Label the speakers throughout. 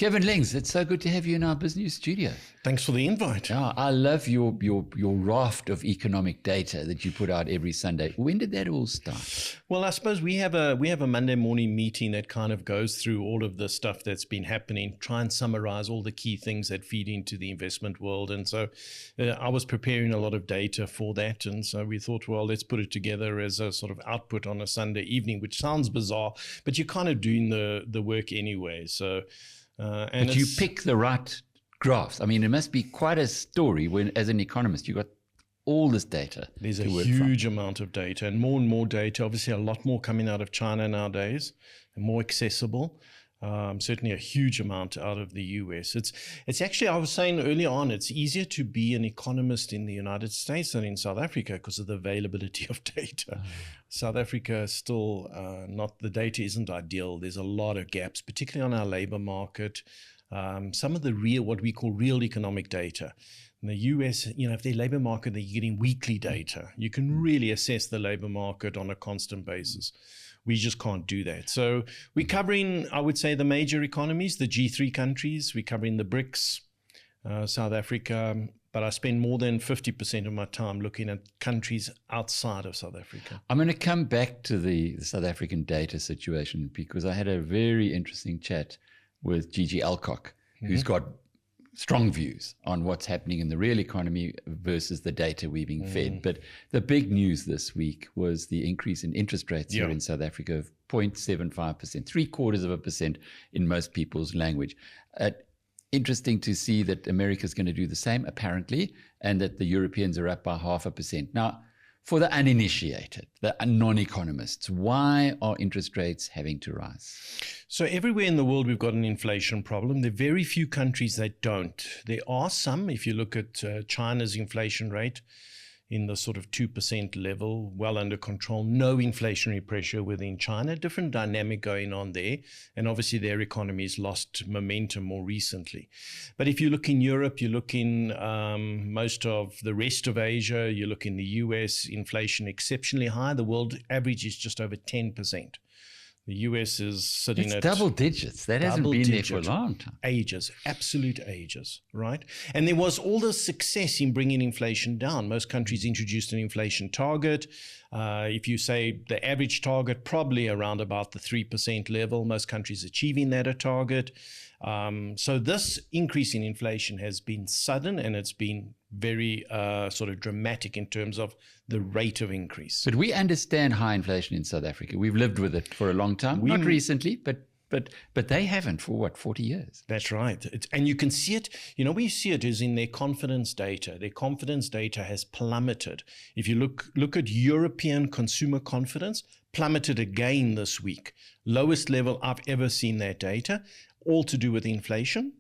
Speaker 1: Kevin Lings, it's so good to have you in our BizNews studio.
Speaker 2: Thanks for the invite.
Speaker 1: Yeah, I love your raft of economic data that you put out every Sunday. When did that all start?
Speaker 2: Well, I suppose we have a Monday morning meeting that kind of goes through all of the stuff that's been happening, try and summarize all the key things that feed into the investment world. And so I was preparing a lot of data for that. And so we thought, well, let's put it together as a sort of output on a Sunday evening, which sounds bizarre, but you're kind of doing the work anyway. So.
Speaker 1: But you pick the right graphs. I mean, it must be quite a story when, as an economist, you got all this data.
Speaker 2: There's a huge amount of data and more data. Obviously, a lot more coming out of China nowadays, and more accessible. Certainly a huge amount out of the US. It's actually, I was saying earlier on, it's easier to be an economist in the United States than in South Africa because of the availability of data. South Africa is still the data isn't ideal. There's a lot of gaps, particularly on our labor market. Some of the what we call real economic data. In the US, if their labor market, they're getting weekly data. You can really assess the labor market on a constant basis. We just can't do that. So we're covering, I would say, the major economies, the G3 countries. We're covering the BRICS, South Africa. But I spend more than 50% of my time looking at countries outside of South Africa.
Speaker 1: I'm going to come back to the South African data situation because I had a very interesting chat with Gigi Alcock, who's got strong views on what's happening in the real economy versus the data we're being fed. But the big news this week was the increase in interest rates here in South Africa of 0.75%, 0.75% in most people's language. Interesting to see that America's going to do the same, apparently, and that the Europeans are up by 0.5%. Now, for the uninitiated, the non-economists, why are interest rates having to rise?
Speaker 2: So everywhere in the world, we've got an inflation problem. There are very few countries that don't. There are some, if you look at China's inflation rate in the sort of 2% level, well under control, no inflationary pressure within China, different dynamic going on there. And obviously their economy's lost momentum more recently. But if you look in Europe, you look in most of the rest of Asia, you look in the US, inflation exceptionally high. The world average is just over 10%. The US is sitting at
Speaker 1: double digits. That hasn't been there for a long time.
Speaker 2: Ages, absolute ages, right? And there was all this success in bringing inflation down. Most countries introduced an inflation target. If you say the average target, probably around about the 3% level, most countries achieving that a target. So this increase in inflation has been sudden and it's been very sort of dramatic in terms of the rate of increase.
Speaker 1: But we understand high inflation in South Africa. We've lived with it for a long time, not recently, but they haven't for 40 years.
Speaker 2: That's right. And you can see it, where you see it is in their confidence data. Their confidence data has plummeted. If you look at European consumer confidence, plummeted again this week. Lowest level I've ever seen that data, all to do with inflation.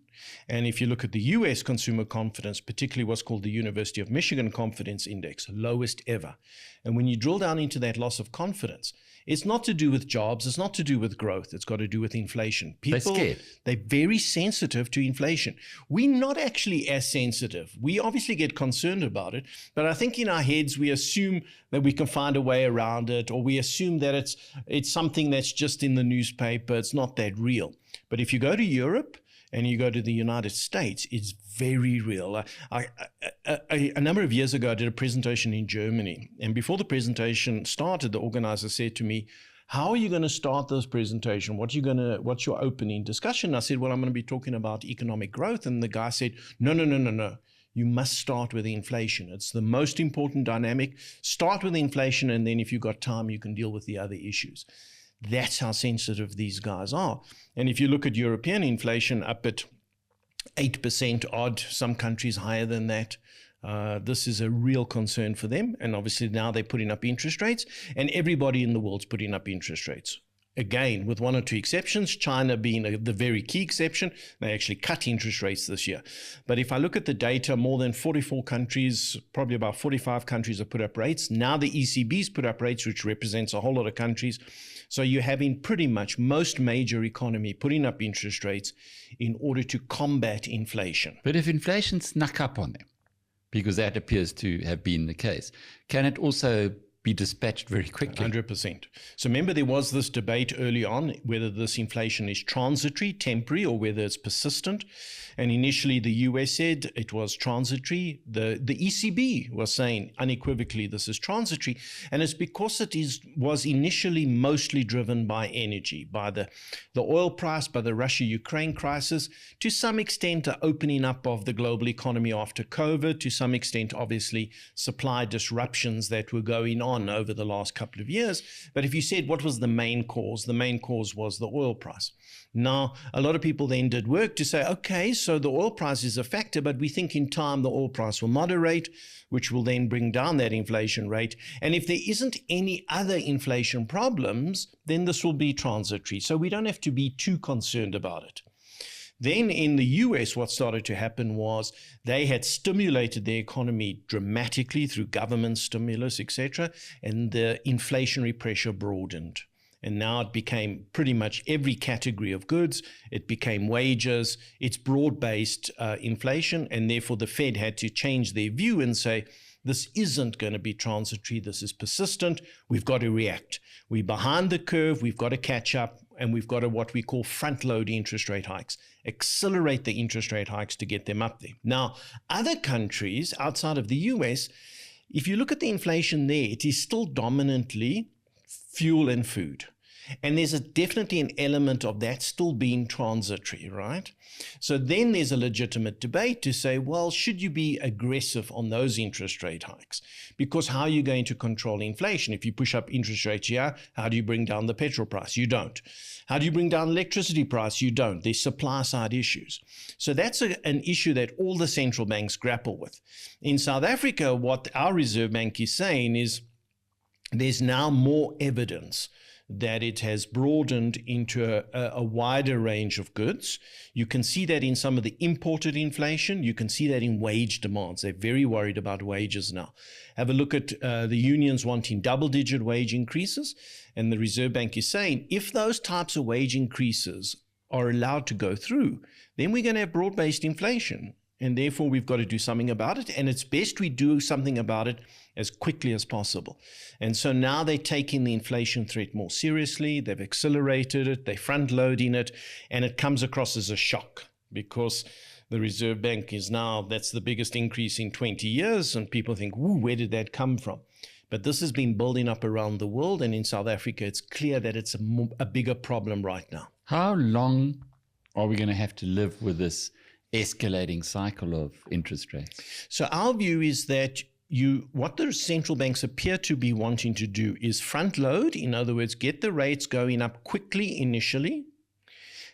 Speaker 2: And if you look at the US consumer confidence, particularly what's called the University of Michigan Confidence Index, lowest ever. And when you drill down into that loss of confidence, it's not to do with jobs, it's not to do with growth, it's got to do with inflation. People, they're very sensitive to inflation. We're not actually as sensitive. We obviously get concerned about it, but I think in our heads we assume that we can find a way around it, or we assume that it's something that's just in the newspaper, it's not that real. But if you go to Europe, and you go to the United States, it's very real. A number of years ago, I did a presentation in Germany. And before the presentation started, the organizer said to me, how are you going to start this presentation? What's your opening discussion? I said, well, I'm going to be talking about economic growth. And the guy said, no. You must start with the inflation. It's the most important dynamic. Start with the inflation, and then if you've got time, you can deal with the other issues. That's how sensitive these guys are. And if you look at European inflation up at 8% odd, some countries higher than that, this is a real concern for them. And obviously now they're putting up interest rates, and everybody in the world's putting up interest rates. Again, with one or two exceptions, China being the very key exception, they actually cut interest rates this year. But if I look at the data, more than 44 countries, probably about 45 countries have put up rates. Now the ECB's put up rates, which represents a whole lot of countries. So you're having pretty much most major economy putting up interest rates in order to combat inflation.
Speaker 1: But if inflation snuck up on them, because that appears to have been the case, can it also be dispatched very quickly.
Speaker 2: 100%. So remember, there was this debate early on whether this inflation is transitory, temporary, or whether it's persistent. And initially, the US said it was transitory. The ECB was saying unequivocally this is transitory. And it's because it was initially mostly driven by energy, by the oil price, by the Russia-Ukraine crisis, to some extent the opening up of the global economy after COVID, to some extent, obviously, supply disruptions that were going on over the last couple of years. But if you said what was the main cause was the oil price. Now, a lot of people then did work to say, okay, so the oil price is a factor, but we think in time the oil price will moderate, which will then bring down that inflation rate. And if there isn't any other inflation problems, then this will be transitory. So we don't have to be too concerned about it. Then in the US, what started to happen was they had stimulated the economy dramatically through government stimulus, etc., and the inflationary pressure broadened. And now it became pretty much every category of goods. It became wages. It's broad-based inflation, and therefore the Fed had to change their view and say, this isn't going to be transitory. This is persistent. We've got to react. We're behind the curve. We've got to catch up, and we've got to what we call front-load interest rate hikes, accelerate the interest rate hikes to get them up there. Now, other countries outside of the US, if you look at the inflation there, it is still dominantly fuel and food. And there's definitely an element of that still being transitory, right? So then there's a legitimate debate to say, well, should you be aggressive on those interest rate hikes? Because how are you going to control inflation? If you push up interest rates here, how do you bring down the petrol price? You don't. How do you bring down electricity price? You don't. There's supply side issues. So that's an issue that all the central banks grapple with. In South Africa, what our Reserve Bank is saying is there's now more evidence that it has broadened into a wider range of goods. You can see that in some of the imported inflation. You can see that in wage demands. They're very worried about wages now. Have a look at the unions wanting double-digit wage increases. And the Reserve Bank is saying, if those types of wage increases are allowed to go through, then we're going to have broad-based inflation. And therefore, we've got to do something about it. And it's best we do something about it as quickly as possible. And so now they're taking the inflation threat more seriously. They've accelerated it. They're front-loading it. And it comes across as a shock because the Reserve Bank is now, that's the biggest increase in 20 years. And people think, ooh, where did that come from? But this has been building up around the world. And in South Africa, it's clear that it's a bigger problem right now.
Speaker 1: How long are we going to have to live with this escalating cycle of interest rates?
Speaker 2: So our view is that what the central banks appear to be wanting to do is front load, in other words, get the rates going up quickly initially,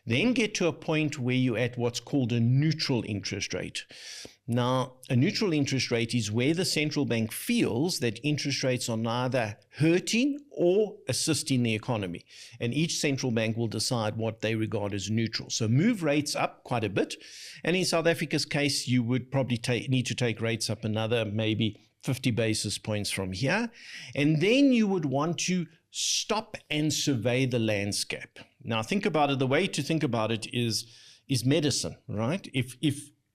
Speaker 2: then get to a point where you're at what's called a neutral interest rate. Now, a neutral interest rate is where the central bank feels that interest rates are neither hurting or assisting the economy. And each central bank will decide what they regard as neutral. So move rates up quite a bit. And in South Africa's case, you would probably need to take rates up another maybe 50 basis points from here. And then you would want to stop and survey the landscape. Now, think about it. The way to think about it is medicine, right? If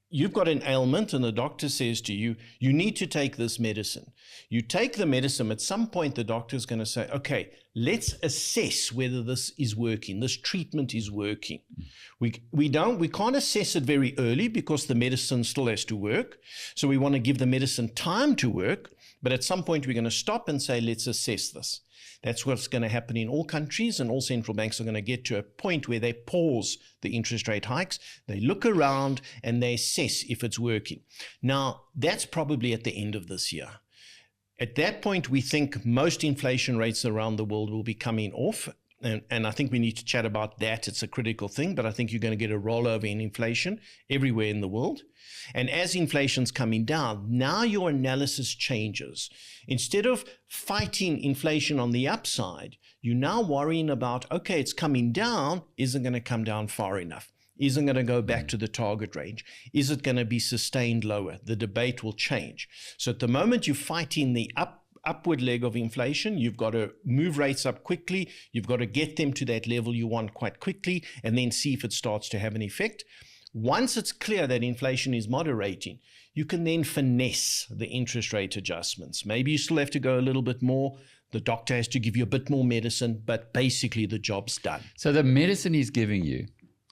Speaker 2: you've got an ailment and the doctor says to you, you need to take this medicine. You take the medicine, at some point the doctor's going to say, okay, let's assess whether this is working, this treatment is working. We can't assess it very early because the medicine still has to work. So we want to give the medicine time to work, but at some point we're going to stop and say, let's assess this. That's what's going to happen in all countries, and all central banks are going to get to a point where they pause the interest rate hikes, they look around, and they assess if it's working. Now, that's probably at the end of this year. At that point, we think most inflation rates around the world will be coming off, and I think we need to chat about that. It's a critical thing, but I think you're going to get a rollover in inflation everywhere in the world. And as inflation's coming down, now your analysis changes. Instead of fighting inflation on the upside, you're now worrying about, okay, it's coming down, isn't going to come down far enough. Isn't going to go back to the target range. Is it going to be sustained lower? The debate will change. So at the moment you're fighting the upward leg of inflation, you've got to move rates up quickly. You've got to get them to that level you want quite quickly and then see if it starts to have an effect. Once it's clear that inflation is moderating, you can then finesse the interest rate adjustments. Maybe you still have to go a little bit more. The doctor has to give you a bit more medicine, but basically the job's done.
Speaker 1: So the medicine he's giving you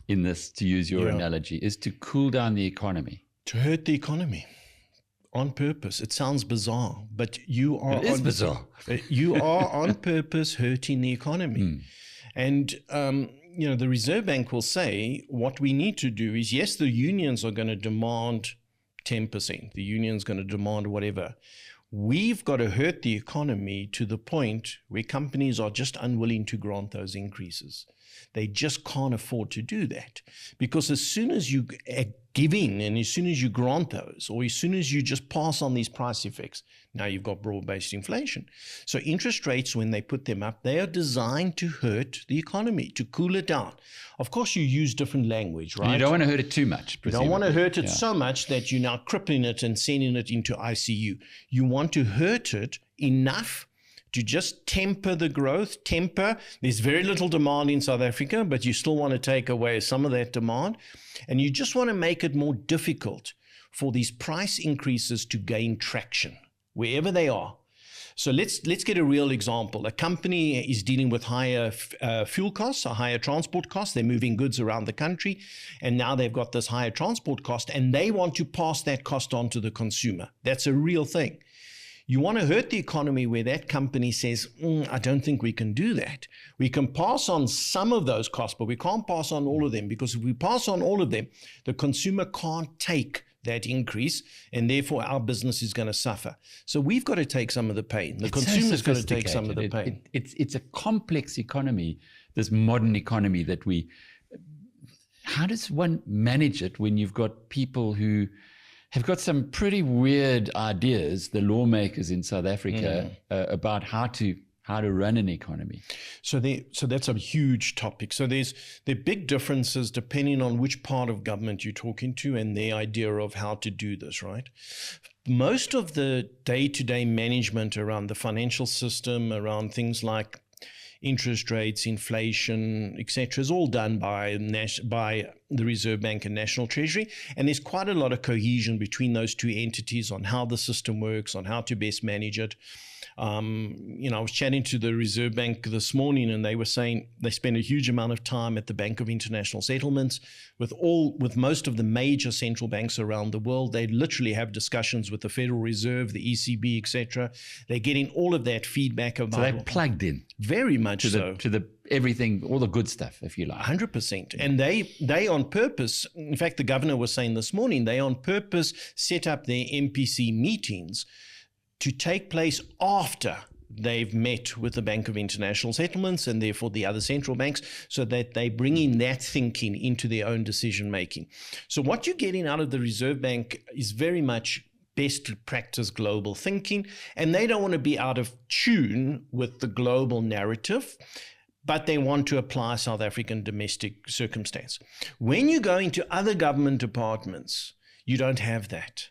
Speaker 1: in this, to use your analogy, is to cool down the economy.
Speaker 2: To hurt the economy on purpose. It sounds bizarre, but you are
Speaker 1: It is bizarre.
Speaker 2: You are on purpose hurting the economy. And the Reserve Bank will say what we need to do is, yes, the unions are going to demand 10%. The union's going to demand whatever. We've got to hurt the economy to the point where companies are just unwilling to grant those increases. They just can't afford to do that, because as soon as you give in and as soon as you grant those, or as soon as you just pass on these price effects, now you've got broad-based inflation. So interest rates, when they put them up, they are designed to hurt the economy, to cool it down. Of course, you use different language, right?
Speaker 1: And you don't want to hurt it too much.
Speaker 2: You don't want to hurt it so much that you're now crippling it and sending it into ICU. You want to hurt it enough to just temper the growth, There's very little demand in South Africa, but you still want to take away some of that demand. And you just want to make it more difficult for these price increases to gain traction, wherever they are. So let's get a real example. A company is dealing with higher fuel costs or higher transport costs. They're moving goods around the country, and now they've got this higher transport cost, and they want to pass that cost on to the consumer. That's a real thing. You want to hurt the economy where that company says, I don't think we can do that. We can pass on some of those costs, but we can't pass on all of them, because if we pass on all of them, the consumer can't take that increase, and therefore our business is going to suffer. So we've got to take some of the pain. The consumer's got to take some of the pain.
Speaker 1: It's a complex economy, this modern economy that how does one manage it when you've got people who have got some pretty weird ideas, the lawmakers in South Africa, about how to run an economy?
Speaker 2: So that's a huge topic. So there are big differences depending on which part of government you're talking to and their idea of how to do this, right? Most of the day-to-day management around the financial system, around things like interest rates, inflation, etc., is all done by the Reserve Bank and National Treasury. And there's quite a lot of cohesion between those two entities on how the system works, on how to best manage it. I was chatting to the Reserve Bank this morning, and they were saying they spend a huge amount of time at the Bank of International Settlements with most of the major central banks around the world. They literally have discussions with the Federal Reserve, the ECB, etc. They're getting all of that feedback about.
Speaker 1: So they're plugged in
Speaker 2: very much
Speaker 1: to the everything, all the good stuff, if you like.
Speaker 2: 100%. And they on purpose, in fact, the governor was saying this morning, they on purpose set up their MPC meetings to take place after they've met with the Bank of International Settlements and therefore the other central banks, so that they bring in that thinking into their own decision making. So what you're getting out of the Reserve Bank is very much best practice global thinking, and they don't want to be out of tune with the global narrative, but they want to apply South African domestic circumstance. When you go into other government departments, you don't have that.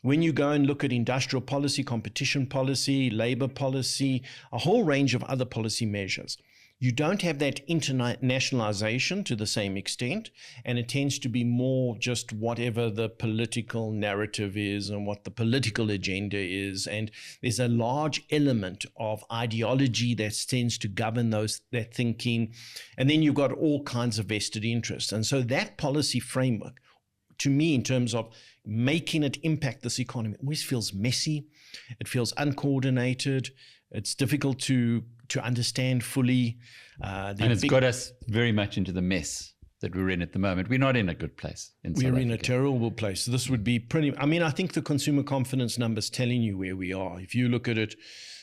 Speaker 2: When you go and look at industrial policy, competition policy, labor policy, a whole range of other policy measures, you don't have that internationalization to the same extent, and it tends to be more just whatever the political narrative is and what the political agenda is. And there's a large element of ideology that tends to govern that thinking. And then you've got all kinds of vested interests. And so that policy framework, to me, in terms of making it impact this economy, always feels messy. It feels uncoordinated. It's difficult to understand fully.
Speaker 1: And it's got us very much into the mess that we're in at the moment. We're not in a good place in South Africa.
Speaker 2: We're in a terrible place. This would be I think the consumer confidence numbers telling you where we are. If you look at it,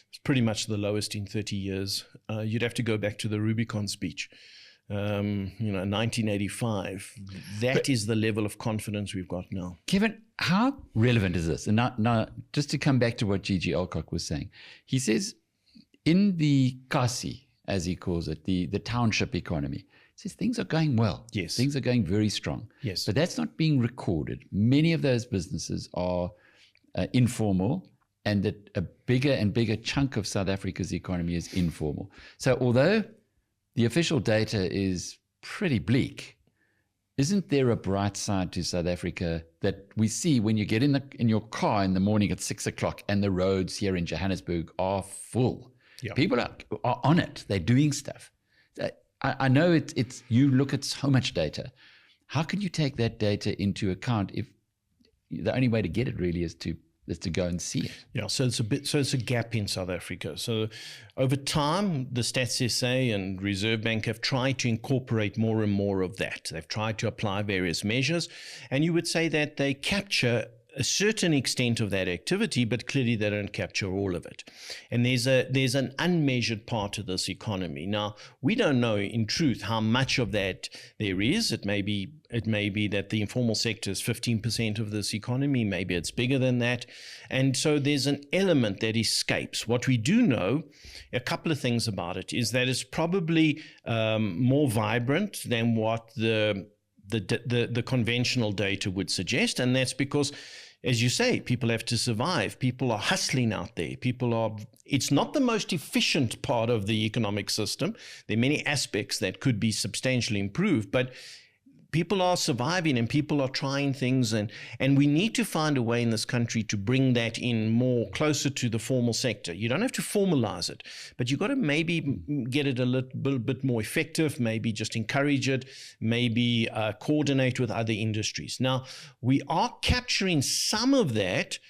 Speaker 2: it's pretty much the lowest in 30 years. You'd have to go back to the Rubicon speech. 1985. That is the level of confidence we've got now.
Speaker 1: Kevin, how relevant is this? And now, just to come back to what G.G. Alcock was saying, he says in the Kasi, as he calls it, the township economy, he says things are going well.
Speaker 2: Yes.
Speaker 1: Things are going very strong.
Speaker 2: Yes.
Speaker 1: But that's not being recorded. Many of those businesses are informal, and that a bigger and bigger chunk of South Africa's economy is informal. So although the official data is pretty bleak, isn't there a bright side to South Africa that we see when you get in your car in the morning at 6 o'clock and the roads here in Johannesburg are full? Yeah. People are on it. They're doing stuff. I know it's you look at so much data. How can you take that data into account if the only way to get it really is to go and see it?
Speaker 2: Yeah, so it's a gap in South Africa. So over time, the Stats SA and Reserve Bank have tried to incorporate more and more of that. They've tried to apply various measures, and you would say that they capture a certain extent of that activity, but clearly they don't capture all of it. And there's an unmeasured part of this economy. Now, we don't know in truth how much of that there is. It may be that the informal sector is 15% of this economy. Maybe it's bigger than that. And so there's an element that escapes. What we do know, a couple of things about it, is that it's probably more vibrant than what the conventional data would suggest. And that's because, as you say, people have to survive. People are hustling out there. It's not the most efficient part of the economic system. There are many aspects that could be substantially improved, but people are surviving and people are trying things, and we need to find a way in this country to bring that in more closer to the formal sector. You don't have to formalize it, but you've got to maybe get it a little bit more effective, maybe just encourage it, maybe coordinate with other industries. Now, we are capturing some of that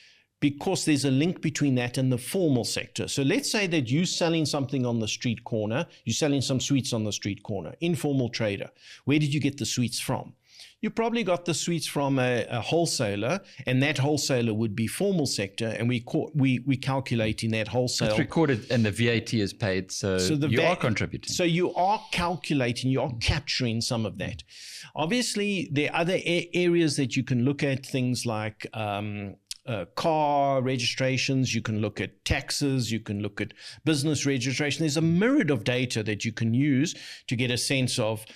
Speaker 2: because there's a link between that and the formal sector. So let's say that you're selling something on the street corner, you're selling some sweets on the street corner, informal trader. Where did you get the sweets from? You probably got the sweets from a wholesaler, and that wholesaler would be formal sector, and we calculate in that wholesale.
Speaker 1: It's recorded and the VAT is paid, so you are contributing.
Speaker 2: So you are calculating, you are capturing some of that. Obviously, there are other areas that you can look at, things like car registrations, you can look at taxes, you can look at business registration. There's a myriad of data that you can use to get a sense of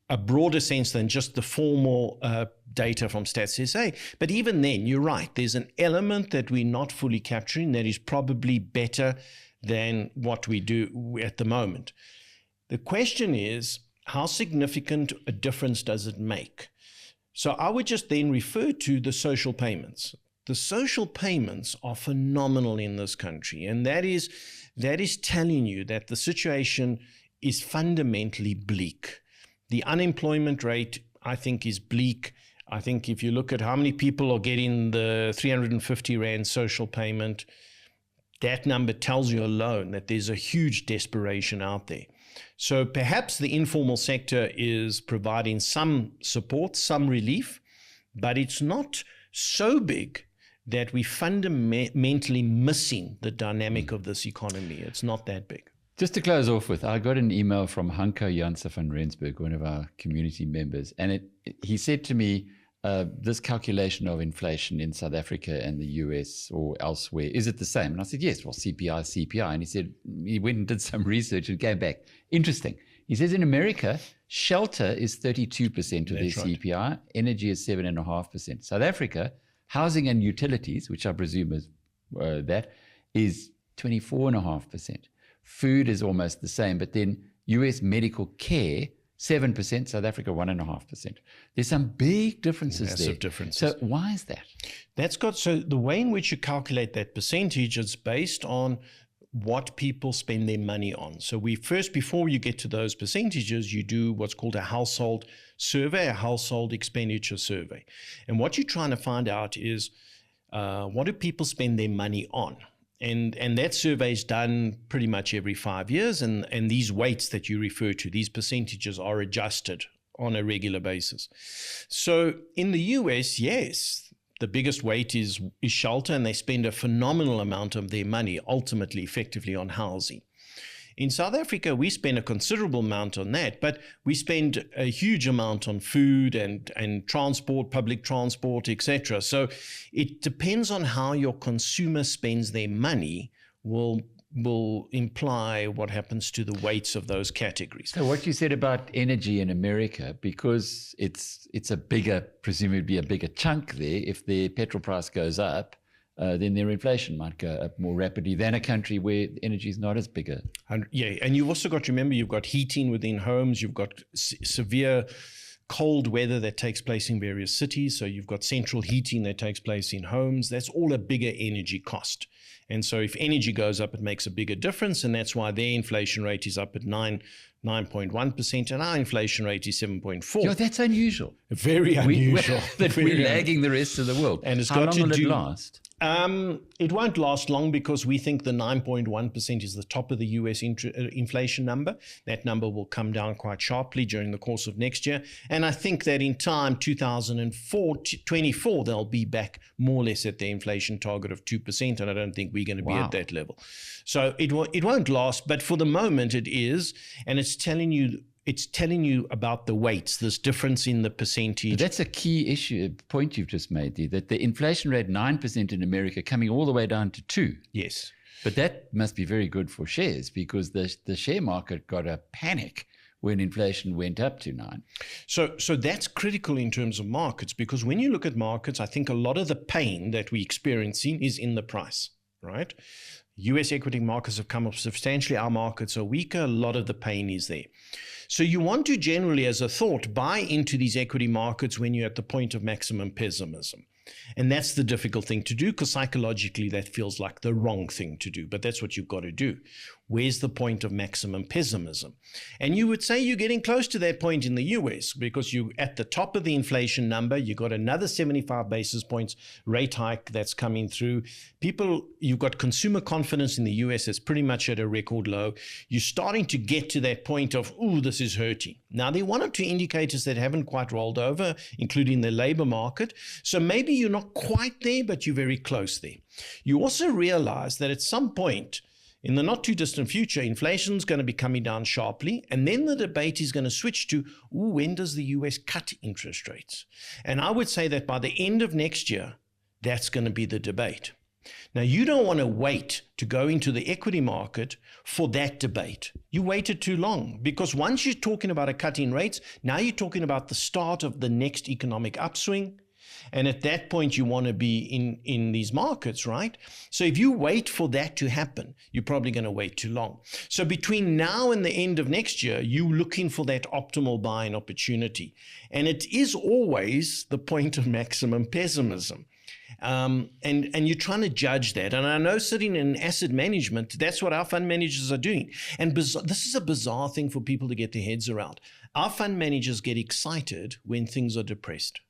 Speaker 2: a broader sense than just the formal data from Stats SA. But even then, you're right, there's an element that we're not fully capturing that is probably better than what we do at the moment. The question is, how significant a difference does it make? So I would just then refer to the social payments. The social payments are phenomenal in this country, and that is telling you that the situation is fundamentally bleak. The unemployment rate, I think, is bleak. I think if you look at how many people are getting the 350 Rand social payment, that number tells you alone that there's a huge desperation out there. So perhaps the informal sector is providing some support, some relief, but it's not so big that we're fundamentally missing the dynamic of this economy. It's not that big.
Speaker 1: Just to close off with, I got an email from Hanko Janse van Rensburg, one of our community members, and he said to me, this calculation of inflation in South Africa and the US or elsewhere, is it the same? And I said, yes, well, CPI. And he said, he went and did some research and came back. Interesting. He says in America, shelter is 32% of their CPI, energy is 7.5%. South Africa, housing and utilities, which I presume is that, is 24.5%. Food is almost the same, but then US medical care, 7%, South Africa 1.5%. There's some big differences there.
Speaker 2: Massive differences.
Speaker 1: So why is that?
Speaker 2: So the way in which you calculate that percentage is based on what people spend their money on. So before you get to those percentages, you do what's called a household survey, a household expenditure survey. And what you're trying to find out is what do people spend their money on? And that survey is done pretty much every 5 years. And these weights that you refer to, these percentages are adjusted on a regular basis. So in the US, yes, the biggest weight is shelter, and they spend a phenomenal amount of their money, ultimately, effectively, on housing. In South Africa, we spend a considerable amount on that, but we spend a huge amount on food and transport, public transport, etc. So it depends on how your consumer spends their money will imply what happens to the weights of those categories.
Speaker 1: So what you said about energy in America, because it's presumably a bigger chunk there, if the petrol price goes up, then their inflation might go up more rapidly than a country where energy is not as big.
Speaker 2: And you've also got to remember, you've got heating within homes, you've got severe cold weather that takes place in various cities. So you've got central heating that takes place in homes. That's all a bigger energy cost. And so if energy goes up, it makes a bigger difference. And that's why their inflation rate is up at 9.1%, and our inflation rate is 7.4%.
Speaker 1: Yeah, that's unusual.
Speaker 2: Very unusual.
Speaker 1: We're lagging the rest of the world.
Speaker 2: And it's
Speaker 1: How long will it last?
Speaker 2: It won't last long because we think the 9.1% is the top of the US inflation number. That number will come down quite sharply during the course of next year. And I think that in time, 2024, they'll be back more or less at the inflation target of 2%. And I don't think we're going to be at that level. So it won't last, but for the moment it is. And it's telling you about the weights, this difference in the percentage.
Speaker 1: But that's a key point you've just made there, that the inflation rate 9% in America coming all the way down to 2%.
Speaker 2: Yes.
Speaker 1: But that must be very good for shares because the share market got a panic when inflation went up to 9%.
Speaker 2: So that's critical in terms of markets, because when you look at markets, I think a lot of the pain that we're experiencing is in the price, right? US equity markets have come up substantially. Our markets are weaker. A lot of the pain is there. So you want to generally, as a thought, buy into these equity markets when you're at the point of maximum pessimism. And that's the difficult thing to do because psychologically that feels like the wrong thing to do. But that's what you've got to do. Where's the point of maximum pessimism? And you would say you're getting close to that point in the US because you're at the top of the inflation number. You got another 75 basis points rate hike that's coming through. You've got consumer confidence in the US that's pretty much at a record low. You're starting to get to that point of, ooh, this is hurting. Now, there are one or two indicators that haven't quite rolled over, including the labor market. So maybe you're not quite there, but you're very close there. You also realize that at some point, in the not too distant future, inflation is going to be coming down sharply. And then the debate is going to switch to, when does the US cut interest rates? And I would say that by the end of next year, that's going to be the debate. Now, you don't want to wait to go into the equity market for that debate. You waited too long because once you're talking about a cut in rates, now you're talking about the start of the next economic upswing. And at that point, you want to be in these markets, right? So if you wait for that to happen, you're probably going to wait too long. So between now and the end of next year, you're looking for that optimal buying opportunity. And it is always the point of maximum pessimism. And you're trying to judge that. And I know sitting in asset management, that's what our fund managers are doing. And this is a bizarre thing for people to get their heads around. Our fund managers get excited when things are depressed,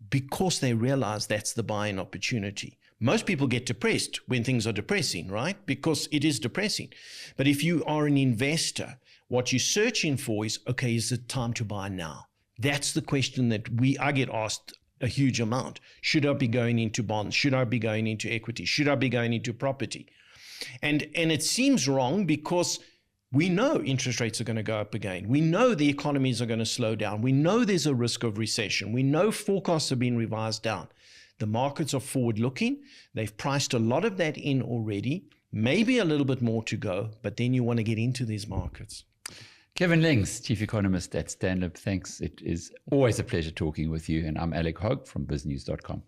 Speaker 2: because they realize that's the buying opportunity. Most people get depressed when things are depressing, right? Because it is depressing. But if you are an investor, what you're searching for is, okay, is it time to buy now? That's the question that I get asked a huge amount. Should I be going into bonds? Should I be going into equity? Should I be going into property? And it seems wrong because we know interest rates are going to go up again. We know the economies are going to slow down. We know there's a risk of recession. We know forecasts have been revised down. The markets are forward-looking. They've priced a lot of that in already, maybe a little bit more to go, but then you want to get into these markets.
Speaker 1: Kevin Lings, Chief Economist at Stanlib, thanks. It is always a pleasure talking with you. And I'm Alec Hogg from BizNews.com.